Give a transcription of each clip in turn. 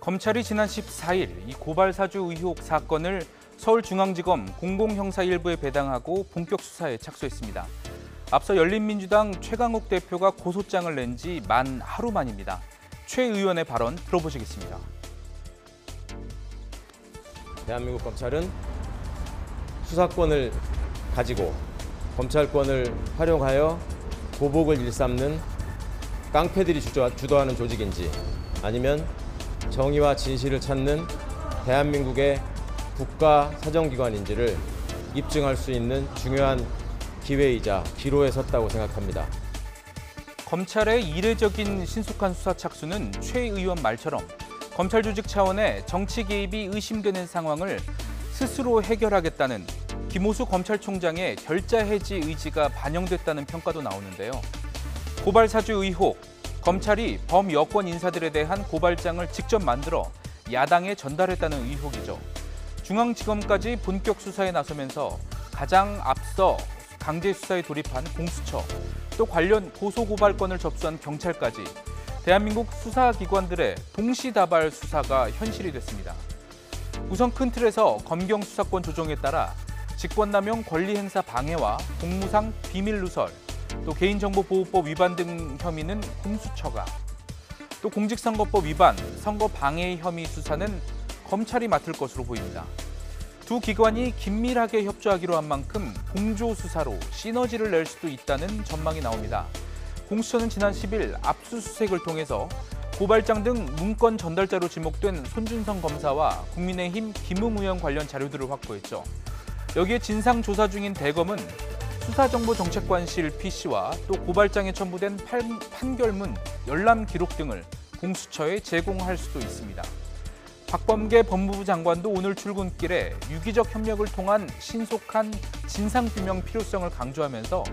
검찰이 지난 14일 이 고발 사주 의혹 사건을 서울중앙지검 공공형사 1부에 배당하고 본격 수사에 착수했습니다. 앞서 열린민주당 최강욱 대표가 고소장을 낸 지 만 하루 만입니다. 최 의원의 발언 들어보시겠습니다. 대한민국 검찰은 수사권을 가지고 검찰권을 활용하여 보복을 일삼는 깡패들이 주도하는 조직인지 아니면 정의와 진실을 찾는 대한민국의 국가 사정기관인지를 입증할 수 있는 중요한 기회이자 기로에 섰다고 생각합니다. 검찰의 이례적인 신속한 수사 착수는 최 의원 말처럼 검찰 조직 차원의 정치 개입이 의심되는 상황을 스스로 해결하겠다는 김오수 검찰총장의 결자 해지 의지가 반영됐다는 평가도 나오는데요. 고발 사주 의혹, 검찰이 범여권 인사들에 대한 고발장을 직접 만들어 야당에 전달했다는 의혹이죠. 중앙지검까지 본격 수사에 나서면서 가장 앞서 강제 수사에 돌입한 공수처, 또 관련 고소고발건을 접수한 경찰까지 대한민국 수사기관들의 동시다발 수사가 현실이 됐습니다. 우선 큰 틀에서 검경 수사권 조정에 따라 직권남용 권리행사 방해와 공무상 비밀누설, 또 개인정보보호법 위반 등 혐의는 공수처가, 또 공직선거법 위반, 선거방해 혐의 수사는 검찰이 맡을 것으로 보입니다. 두 기관이 긴밀하게 협조하기로 한 만큼 공조수사로 시너지를 낼 수도 있다는 전망이 나옵니다. 공수처는 지난 10일 압수수색을 통해서 고발장 등 문건 전달자로 지목된 손준성 검사와 국민의힘 김웅 의원 관련 자료들을 확보했죠. 여기에 진상 조사 중인 대검은 수사정보정책관실 PC와 또 고발장에 첨부된 판결문, 열람 기록 등을 공수처에 제공할 수도 있습니다. 박범계 법무부 장관도 오늘 출근길에 유기적 협력을 통한 신속한 진상규명 필요성을 강조하면서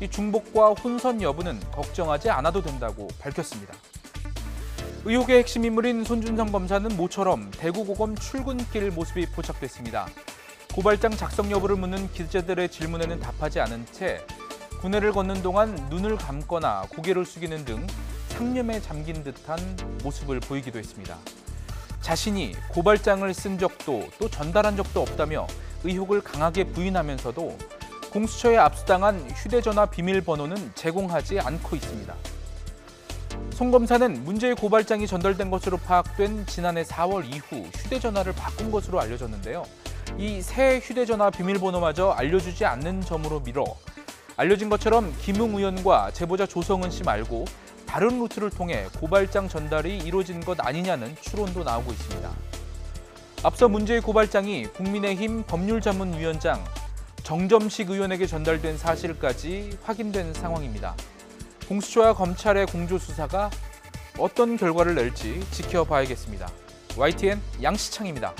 이 중복과 혼선 여부는 걱정하지 않아도 된다고 밝혔습니다. 의혹의 핵심 인물인 손준성 검사는 모처럼 대구고검 출근길 모습이 포착됐습니다. 고발장 작성 여부를 묻는 기자들의 질문에는 답하지 않은 채 구내를 걷는 동안 눈을 감거나 고개를 숙이는 등 상념에 잠긴 듯한 모습을 보이기도 했습니다. 자신이 고발장을 쓴 적도 또 전달한 적도 없다며 의혹을 강하게 부인하면서도 공수처에 압수당한 휴대전화 비밀번호는 제공하지 않고 있습니다. 송 검사는 문제의 고발장이 전달된 것으로 파악된 지난해 4월 이후 휴대전화를 바꾼 것으로 알려졌는데요. 이 새 휴대전화 비밀번호마저 알려주지 않는 점으로 미뤄 알려진 것처럼 김웅 의원과 제보자 조성은 씨 말고 다른 루트를 통해 고발장 전달이 이루어진 것 아니냐는 추론도 나오고 있습니다. 앞서 문제의 고발장이 국민의힘 법률자문위원장 정점식 의원에게 전달된 사실까지 확인된 상황입니다. 공수처와 검찰의 공조수사가 어떤 결과를 낼지 지켜봐야겠습니다. YTN 양시창입니다.